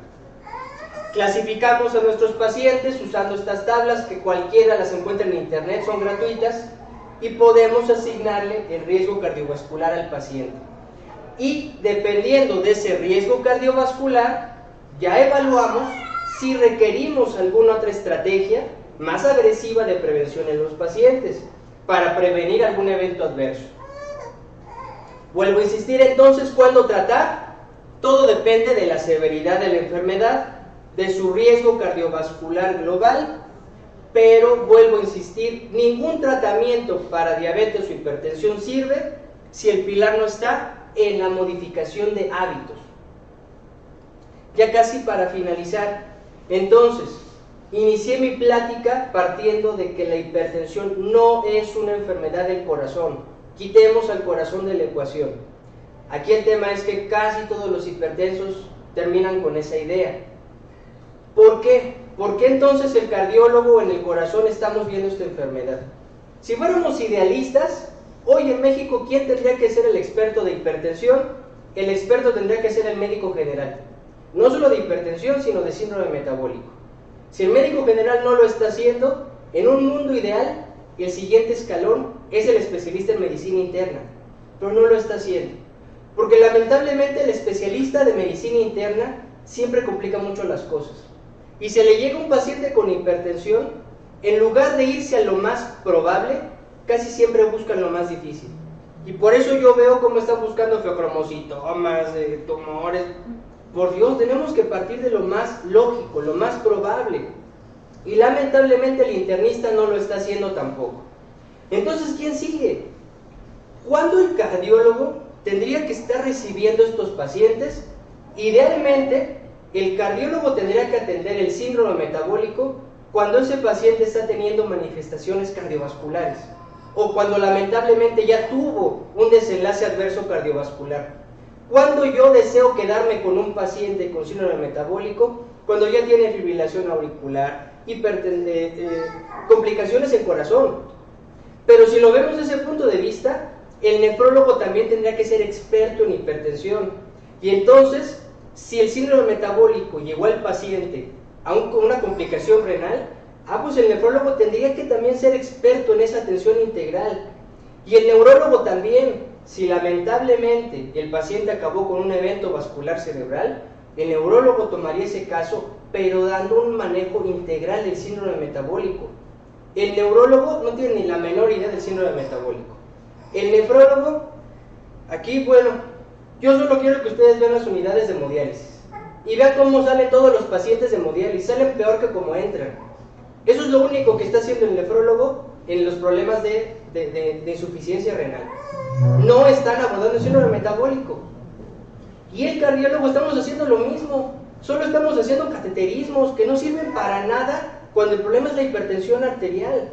Clasificamos a nuestros pacientes usando estas tablas, que cualquiera las encuentra en internet, son gratuitas, y podemos asignarle el riesgo cardiovascular al paciente. Y dependiendo de ese riesgo cardiovascular, ya evaluamos si requerimos alguna otra estrategia más agresiva de prevención en los pacientes para prevenir algún evento adverso. Vuelvo a insistir entonces, ¿cuándo tratar? Todo depende de la severidad de la enfermedad, de su riesgo cardiovascular global, pero vuelvo a insistir, ningún tratamiento para diabetes o hipertensión sirve si el pilar no está en la modificación de hábitos. Ya casi para finalizar, entonces, inicié mi plática partiendo de que la hipertensión no es una enfermedad del corazón. Quitemos al corazón de la ecuación. Aquí el tema es que casi todos los hipertensos terminan con esa idea. ¿Por qué? ¿Por qué entonces el cardiólogo en el corazón estamos viendo esta enfermedad? Si fuéramos idealistas, hoy en México, ¿quién tendría que ser el experto de hipertensión? El experto tendría que ser el médico general. No solo de hipertensión, sino de síndrome metabólico. Si el médico general no lo está haciendo, en un mundo ideal, el siguiente escalón es el especialista en medicina interna, pero no lo está haciendo. Porque lamentablemente el especialista de medicina interna siempre complica mucho las cosas. Y si le llega un paciente con hipertensión, en lugar de irse a lo más probable, casi siempre buscan lo más difícil. Y por eso yo veo cómo están buscando feocromocitomas, tumores. Por Dios, tenemos que partir de lo más lógico, lo más probable. Y lamentablemente el internista no lo está haciendo tampoco. Entonces, ¿quién sigue? ¿Cuándo el cardiólogo tendría que estar recibiendo estos pacientes? Idealmente, el cardiólogo tendría que atender el síndrome metabólico cuando ese paciente está teniendo manifestaciones cardiovasculares o cuando lamentablemente ya tuvo un desenlace adverso cardiovascular. Cuando yo deseo quedarme con un paciente con síndrome metabólico, cuando ya tiene fibrilación auricular, complicaciones en corazón. Pero si lo vemos desde ese punto de vista, el nefrólogo también tendría que ser experto en hipertensión. Y entonces, si el síndrome metabólico llegó al paciente aún con una complicación renal, pues el nefrólogo tendría que también ser experto en esa atención integral. Y el neurólogo también. Si lamentablemente el paciente acabó con un evento vascular cerebral, el neurólogo tomaría ese caso, pero dando un manejo integral del síndrome metabólico. El neurólogo no tiene ni la menor idea del síndrome metabólico. El nefrólogo, aquí, bueno, yo solo quiero que ustedes vean las unidades de hemodiálisis y vean cómo salen todos los pacientes de hemodiálisis, salen peor que como entran. Eso es lo único que está haciendo el nefrólogo en los problemas de insuficiencia renal. No están abordando el síndrome metabólico. Y el cardiólogo estamos haciendo lo mismo, solo estamos haciendo cateterismos que no sirven para nada cuando el problema es la hipertensión arterial.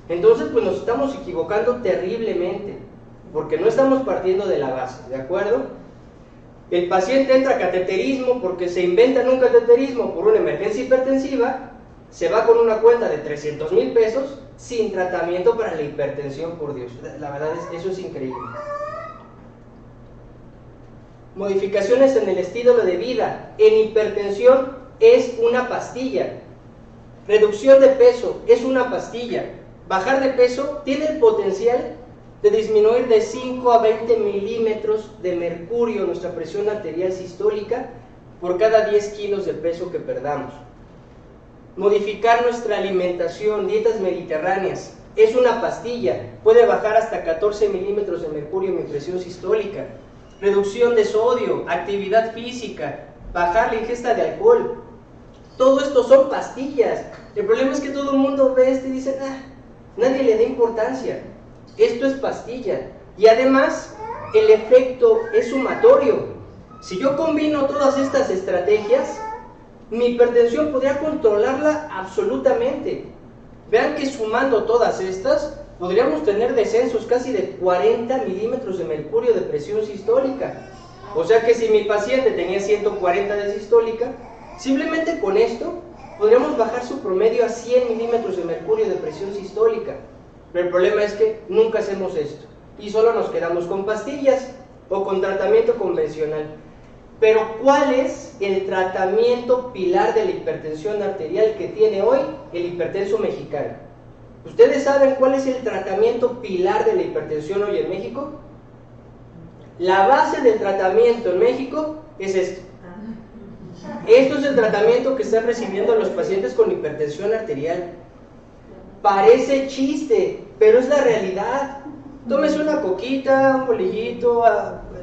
Entonces, pues nos estamos equivocando terriblemente, porque no estamos partiendo de la base, ¿de acuerdo? El paciente entra a cateterismo porque se inventan un cateterismo por una emergencia hipertensiva, se va con una cuenta de 300,000 pesos sin tratamiento para la hipertensión, por Dios. La verdad, eso es increíble. Modificaciones en el estilo de vida. En hipertensión es una pastilla. Reducción de peso es una pastilla. Bajar de peso tiene el potencial de disminuir de 5 a 20 milímetros de mercurio nuestra presión arterial sistólica por cada 10 kilos de peso que perdamos. Modificar nuestra alimentación, dietas mediterráneas, es una pastilla, puede bajar hasta 14 milímetros de mercurio mi presión sistólica. Reducción de sodio, actividad física, bajar la ingesta de alcohol. Todo esto son pastillas. El problema es que todo el mundo ve esto y dice, nadie le da importancia. Esto es pastilla. Y además, el efecto es sumatorio. Si yo combino todas estas estrategias, mi hipertensión podría controlarla absolutamente. Vean que sumando todas estas, podríamos tener descensos casi de 40 milímetros de mercurio de presión sistólica. O sea que si mi paciente tenía 140 de sistólica, simplemente con esto podríamos bajar su promedio a 100 milímetros de mercurio de presión sistólica. Pero el problema es que nunca hacemos esto y solo nos quedamos con pastillas o con tratamiento convencional. Pero ¿cuál es el tratamiento pilar de la hipertensión arterial que tiene hoy el hipertenso mexicano? ¿Ustedes saben cuál es el tratamiento pilar de la hipertensión hoy en México? La base del tratamiento en México es esto. Esto es el tratamiento que están recibiendo los pacientes con hipertensión arterial. Parece chiste, pero es la realidad. Tómese una coquita, un bolillito,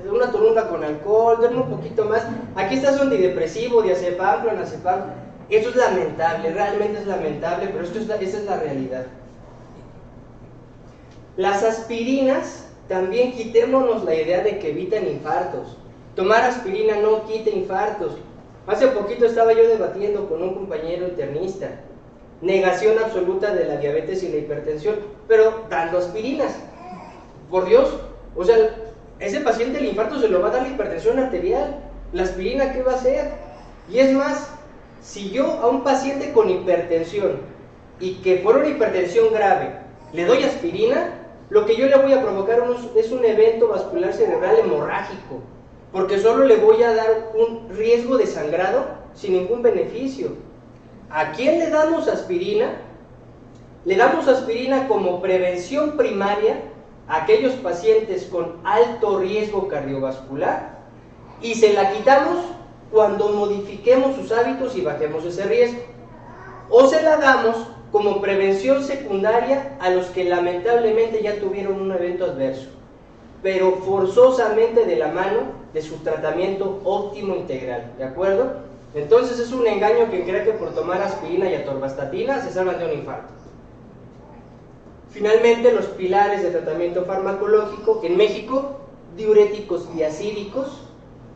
una toronja con alcohol, duerme un poquito más. Aquí está su antidepresivo, diazepam, clonazepam. Esto es lamentable, realmente es lamentable, pero esa es la realidad. Las aspirinas también quitémonos la idea de que evitan infartos. Tomar aspirina no quita infartos. Hace poquito estaba yo debatiendo con un compañero internista. Negación absoluta de la diabetes y la hipertensión, pero dando aspirinas. Por Dios, o sea, ese paciente el infarto se lo va a dar la hipertensión arterial. ¿La aspirina qué va a hacer? Y es más, si yo a un paciente con hipertensión y que fuera una hipertensión grave le doy aspirina, lo que yo le voy a provocar es un evento vascular cerebral hemorrágico, porque solo le voy a dar un riesgo de sangrado sin ningún beneficio. ¿A quién le damos aspirina? Le damos aspirina como prevención primaria a aquellos pacientes con alto riesgo cardiovascular y se la quitamos cuando modifiquemos sus hábitos y bajemos ese riesgo. O se la damos como prevención secundaria a los que lamentablemente ya tuvieron un evento adverso, pero forzosamente de la mano de su tratamiento óptimo integral, ¿de acuerdo? Entonces es un engaño quien cree que por tomar aspirina y atorvastatina se salvan de un infarto. Finalmente, los pilares de tratamiento farmacológico en México: diuréticos y acídicos.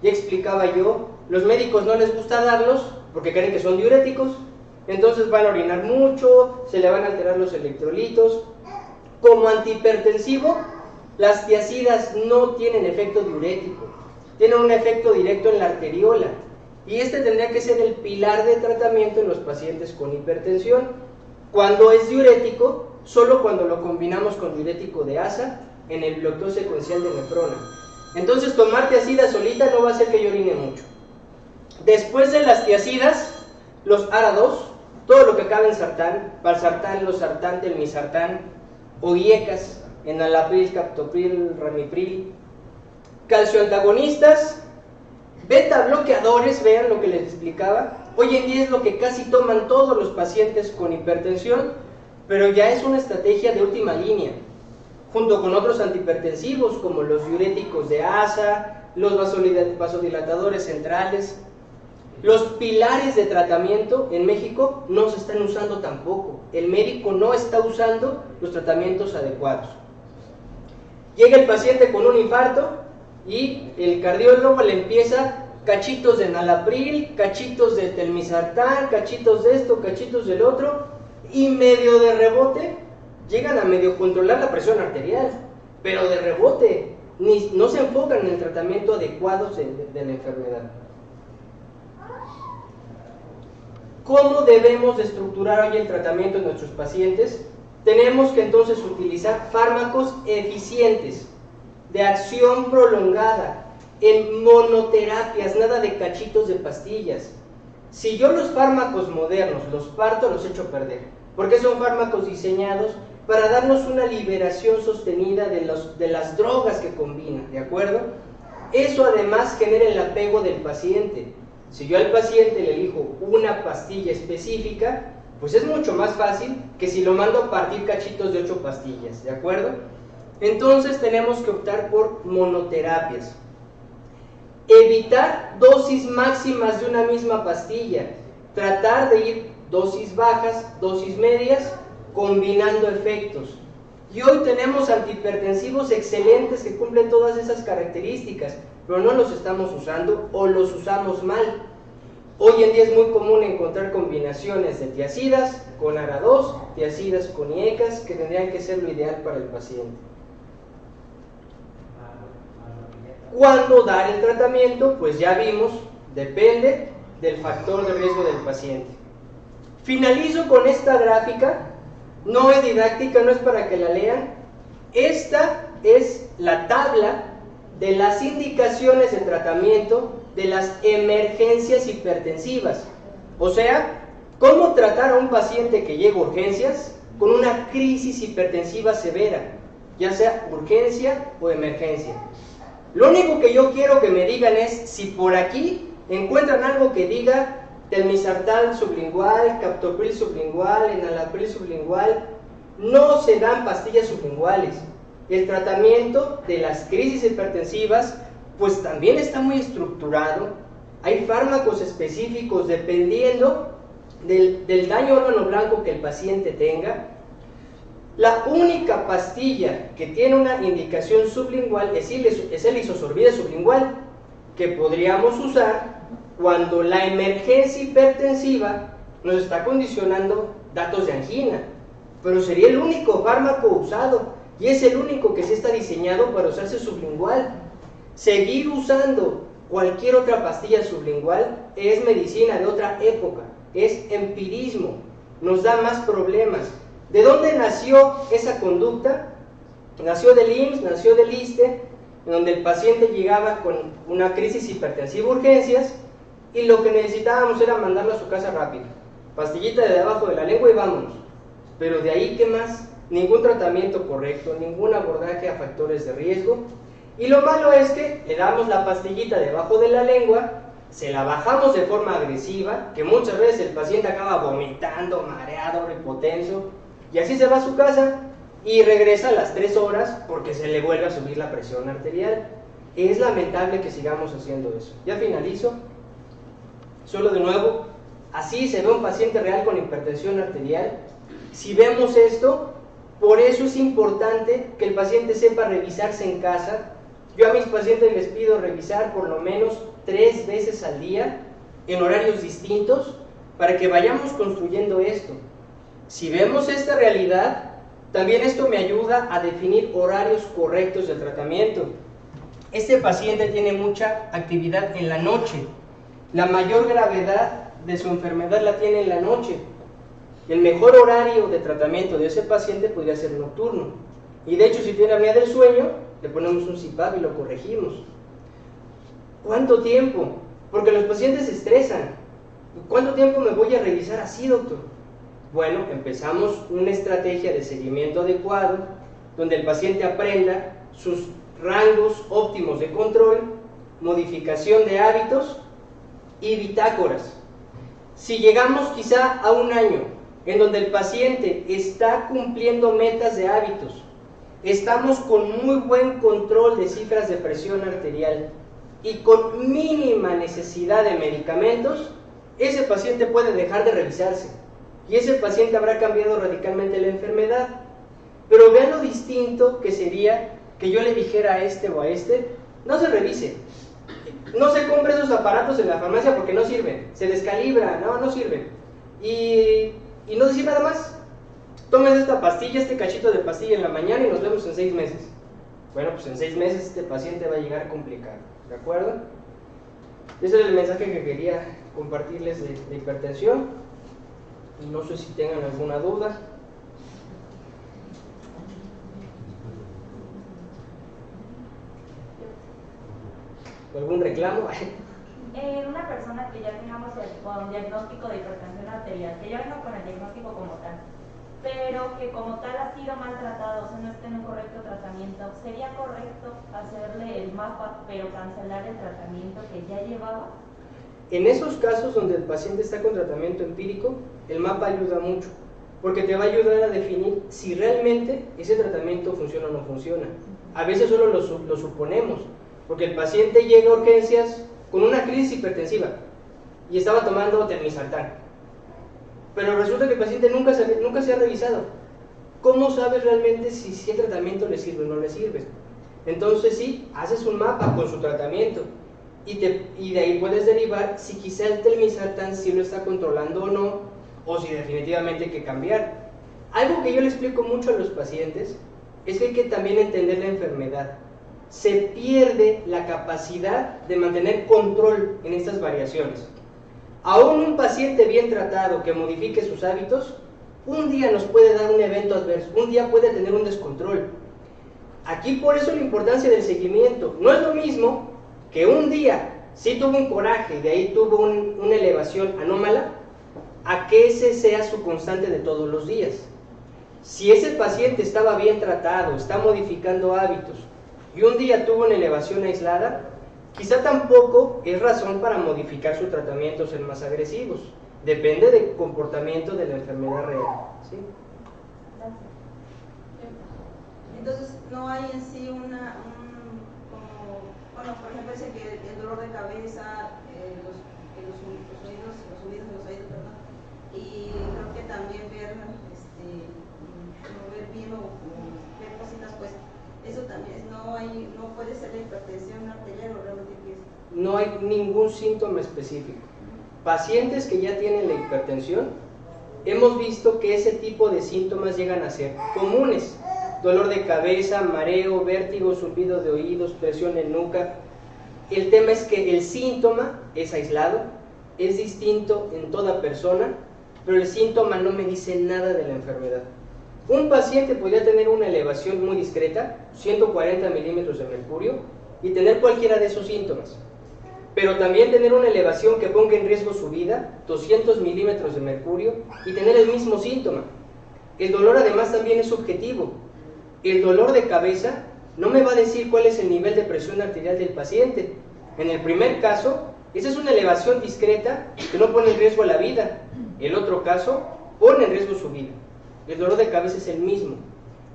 Ya explicaba yo, los médicos no les gusta darlos porque creen que son diuréticos, entonces van a orinar mucho, se le van a alterar los electrolitos. Como antihipertensivo, las tiazidas no tienen efecto diurético, tienen un efecto directo en la arteriola, y este tendría que ser el pilar de tratamiento en los pacientes con hipertensión. Cuando es diurético, solo cuando lo combinamos con diurético de asa en el bloqueo secuencial de nefrona. Entonces tomar tiazida solita no va a hacer que yo orine mucho. Después de las tiazidas, los ARA2, todo lo que cabe en sartán, valsartán, losartán, telmisartán, o IECAS, enalapril, captopril, ramipril, calcioantagonistas, beta bloqueadores, vean lo que les explicaba. Hoy en día es lo que casi toman todos los pacientes con hipertensión, pero ya es una estrategia de última línea, junto con otros antihipertensivos como los diuréticos de asa, los vasodilatadores centrales. Los pilares de tratamiento en México no se están usando tampoco. El médico no está usando los tratamientos adecuados. Llega el paciente con un infarto y el cardiólogo le empieza cachitos de enalapril, cachitos de telmisartán, cachitos de esto, cachitos del otro, y medio de rebote llegan a medio controlar la presión arterial, pero de rebote no se enfocan en el tratamiento adecuado de la enfermedad. ¿Cómo debemos de estructurar hoy el tratamiento de nuestros pacientes? Tenemos que entonces utilizar fármacos eficientes, de acción prolongada, en monoterapias, nada de cachitos de pastillas. Si yo los fármacos modernos los parto, los echo a perder, porque son fármacos diseñados para darnos una liberación sostenida de las drogas que combinan, ¿de acuerdo? Eso además genera el apego del paciente. Si yo al paciente le elijo una pastilla específica, pues es mucho más fácil que si lo mando a partir cachitos de 8 pastillas, ¿de acuerdo? Entonces tenemos que optar por monoterapias. Evitar dosis máximas de una misma pastilla. Tratar de ir dosis bajas, dosis medias, combinando efectos. Y hoy tenemos antihipertensivos excelentes que cumplen todas esas características, pero no los estamos usando o los usamos mal. Hoy en día es muy común encontrar combinaciones de tiazidas con ARA2, tiazidas con IECAS, que tendrían que ser lo ideal para el paciente. ¿Cuándo dar el tratamiento? Pues ya vimos, depende del factor de riesgo del paciente. Finalizo con esta gráfica, no es didáctica, no es para que la lean. Esta es la tabla de las indicaciones de tratamiento de las emergencias hipertensivas. O sea, cómo tratar a un paciente que llega a urgencias con una crisis hipertensiva severa, ya sea urgencia o emergencia. Lo único que yo quiero que me digan es si por aquí encuentran algo que diga telmisartán sublingual, captopril sublingual, enalapril sublingual. No se dan pastillas sublinguales. El tratamiento de las crisis hipertensivas pues también está muy estructurado. Hay fármacos específicos dependiendo del daño órgano blanco que el paciente tenga. La única pastilla que tiene una indicación sublingual es el isosorbide sublingual, que podríamos usar cuando la emergencia hipertensiva nos está condicionando datos de angina, pero sería el único fármaco usado y es el único que sí está diseñado para usarse sublingual. Seguir usando cualquier otra pastilla sublingual es medicina de otra época, es empirismo, nos da más problemas. ¿De dónde nació esa conducta? Nació del IMSS, nació del ISSSTE, en donde el paciente llegaba con una crisis hipertensiva urgencias y lo que necesitábamos era mandarlo a su casa rápido. Pastillita de debajo de la lengua y vámonos. Pero de ahí, ¿qué más? Ningún tratamiento correcto, ningún abordaje a factores de riesgo. Y lo malo es que le damos la pastillita debajo de la lengua, se la bajamos de forma agresiva, que muchas veces el paciente acaba vomitando, mareado, hipotenso, y así se va a su casa y regresa a las 3 horas porque se le vuelve a subir la presión arterial. Es lamentable que sigamos haciendo eso. Ya finalizo. Solo de nuevo, así se ve un paciente real con hipertensión arterial. Si vemos esto, por eso es importante que el paciente sepa revisarse en casa. Yo a mis pacientes les pido revisar por lo menos 3 veces al día en horarios distintos para que vayamos construyendo esto. Si vemos esta realidad, también esto me ayuda a definir horarios correctos de tratamiento. Este paciente tiene mucha actividad en la noche. La mayor gravedad de su enfermedad la tiene en la noche. El mejor horario de tratamiento de ese paciente podría ser nocturno. Y de hecho, si tiene apnea del sueño, le ponemos un CPAP y lo corregimos. ¿Cuánto tiempo? Porque los pacientes se estresan. ¿Cuánto tiempo me voy a revisar así, doctor? Bueno, empezamos una estrategia de seguimiento adecuado, donde el paciente aprenda sus rangos óptimos de control, modificación de hábitos y bitácoras. Si llegamos quizá a un año en donde el paciente está cumpliendo metas de hábitos, estamos con muy buen control de cifras de presión arterial y con mínima necesidad de medicamentos, ese paciente puede dejar de revisarse y ese paciente habrá cambiado radicalmente la enfermedad. Pero vean lo distinto que sería que yo le dijera a este o a este: no se revise, no se compre esos aparatos en la farmacia porque no sirven, se descalibra, no sirven, y no decir nada más. Tomes esta pastilla, este cachito de pastilla en la mañana y nos vemos en 6 meses. Bueno, pues en 6 meses este paciente va a llegar complicado, ¿de acuerdo? Ese es el mensaje que quería compartirles de hipertensión. Y no sé si tengan alguna duda. ¿Algún reclamo? Una persona que ya tengamos con diagnóstico de hipertensión arterial, que ya venga con el diagnóstico como tal, pero que como tal ha sido maltratado, o sea, no esté en un correcto tratamiento, ¿sería correcto hacerle el mapa pero cancelar el tratamiento que ya llevaba? En esos casos donde el paciente está con tratamiento empírico, el mapa ayuda mucho, porque te va a ayudar a definir si realmente ese tratamiento funciona o no funciona. A veces solo lo suponemos, porque el paciente llega a urgencias con una crisis hipertensiva y estaba tomando telmisartán, pero resulta que el paciente nunca se ha revisado. ¿Cómo sabes realmente si el tratamiento le sirve o no le sirve? Entonces sí, haces un mapa con su tratamiento y de ahí puedes derivar si quizá el telmisartán sí lo está controlando o no, o si definitivamente hay que cambiar. Algo que yo le explico mucho a los pacientes es que hay que también entender la enfermedad. Se pierde la capacidad de mantener control en estas variaciones. Aún un paciente bien tratado que modifique sus hábitos, un día nos puede dar un evento adverso, un día puede tener un descontrol. Aquí por eso la importancia del seguimiento. No es lo mismo que un día sí tuvo un coraje y de ahí tuvo una elevación anómala, a que ese sea su constante de todos los días. Si ese paciente estaba bien tratado, está modificando hábitos, y un día tuvo una elevación aislada, quizá tampoco es razón para modificar su tratamiento, ser más agresivos. Depende del comportamiento de la enfermedad real. ¿Sí? Entonces, no hay en sí por ejemplo, dice que el dolor de cabeza, los oídos, y creo que también ver bien ningún síntoma específico. Pacientes que ya tienen la hipertensión, hemos visto que ese tipo de síntomas llegan a ser comunes. Dolor de cabeza, mareo, vértigo, zumbido de oídos, presión en nuca. El tema es que el síntoma es aislado, es distinto en toda persona, pero el síntoma no me dice nada de la enfermedad. Un paciente podría tener una elevación muy discreta, 140 milímetros de mercurio, y tener cualquiera de esos síntomas. Pero también tener una elevación que ponga en riesgo su vida, 200 milímetros de mercurio, y tener el mismo síntoma. El dolor además también es subjetivo. El dolor de cabeza no me va a decir cuál es el nivel de presión arterial del paciente. En el primer caso, esa es una elevación discreta que no pone en riesgo la vida. El otro caso pone en riesgo su vida. El dolor de cabeza es el mismo.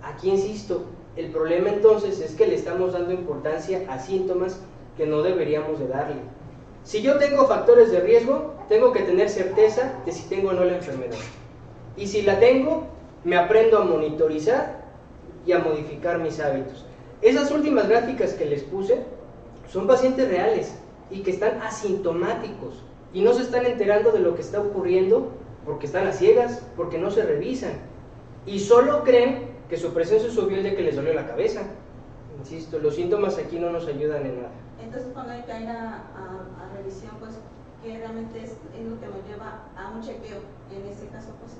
Aquí insisto, el problema entonces es que le estamos dando importancia a síntomas que no deberíamos de darle. Si yo tengo factores de riesgo, tengo que tener certeza de si tengo o no la enfermedad. Y si la tengo, me aprendo a monitorizar y a modificar mis hábitos. Esas últimas gráficas que les puse son pacientes reales y que están asintomáticos y no se están enterando de lo que está ocurriendo porque están a ciegas, porque no se revisan y solo creen que su presión se subió el día que les dolió la cabeza. Insisto, los síntomas aquí no nos ayudan en nada. Entonces, cuando hay que ir a revisión, pues, ¿qué realmente es lo que nos lleva a un chequeo? En este caso, pues.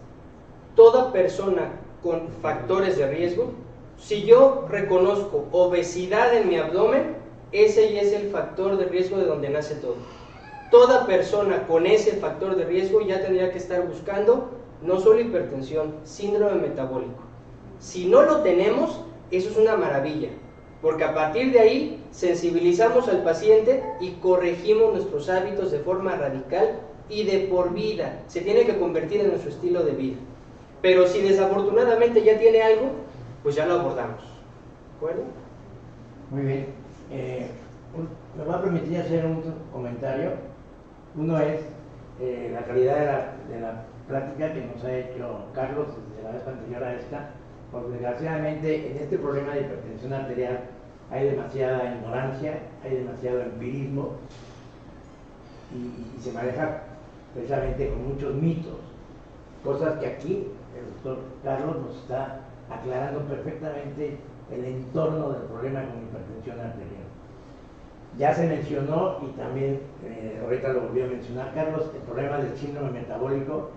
Toda persona con factores de riesgo, si yo reconozco obesidad en mi abdomen, ese ya es el factor de riesgo de donde nace todo. Toda persona con ese factor de riesgo ya tendría que estar buscando no solo hipertensión, síndrome metabólico. Si no lo tenemos, eso es una maravilla, porque a partir de ahí sensibilizamos al paciente y corregimos nuestros hábitos de forma radical y de por vida. Se tiene que convertir en nuestro estilo de vida. Pero si desafortunadamente ya tiene algo, pues ya lo abordamos. ¿De acuerdo? Muy bien. Me va a permitir hacer un comentario. Uno es la calidad de la plática que nos ha hecho Carlos desde la vez anterior a esta, porque desgraciadamente en este problema de hipertensión arterial hay demasiada ignorancia, hay demasiado empirismo y se maneja precisamente con muchos mitos, cosas que aquí el doctor Carlos nos está aclarando perfectamente el entorno del problema con hipertensión arterial. Ya se mencionó y también ahorita lo volvió a mencionar Carlos, el problema del síndrome metabólico,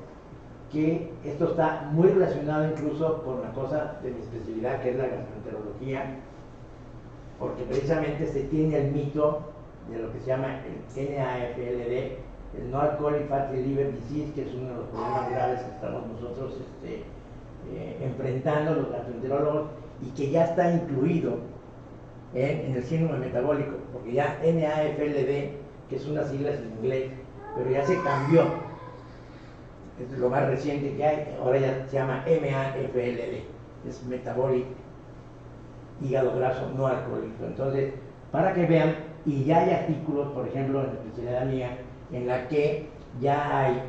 que esto está muy relacionado incluso con la cosa de mi especialidad, que es la gastroenterología, porque precisamente se tiene el mito de lo que se llama el NAFLD, el No Alcoholic Fatty Liver Disease, que es uno de los problemas graves que estamos nosotros enfrentando los gastroenterólogos y que ya está incluido en el síndrome metabólico, porque ya NAFLD, que es unas siglas en inglés, pero ya se cambió, es lo más reciente que hay, ahora ya se llama MAFLD, es Metabolic Hígado Graso No Alcohólico. Entonces, para que vean, y ya hay artículos, por ejemplo, en la especialidad mía, en la que ya hay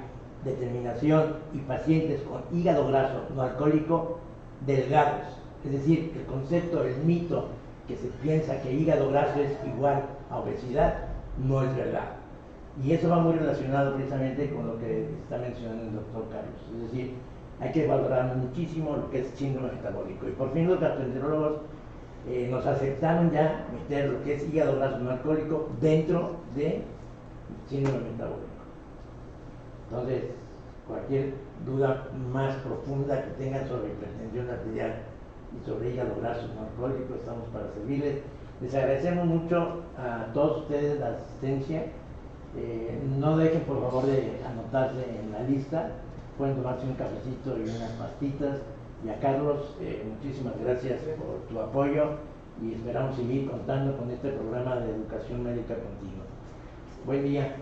determinación y pacientes con hígado graso no alcohólico delgados, es decir, el concepto, el mito que se piensa que hígado graso es igual a obesidad, no es verdad. Y eso va muy relacionado precisamente con lo que está mencionando el doctor Carlos. Es decir, hay que valorar muchísimo lo que es síndrome metabólico. Y por fin los gastroenterólogos nos aceptaron ya meter lo que es hígado graso no alcohólico dentro de síndrome metabólico. Entonces, cualquier duda más profunda que tengan sobre hipertensión arterial y sobre hígado graso no alcohólico, estamos para servirles. Les agradecemos mucho a todos ustedes la asistencia. No dejen por favor de anotarse en la lista, pueden tomarse un cafecito y unas pastitas. Y a Carlos, muchísimas gracias por tu apoyo y esperamos seguir contando con este programa de educación médica continua. Buen día.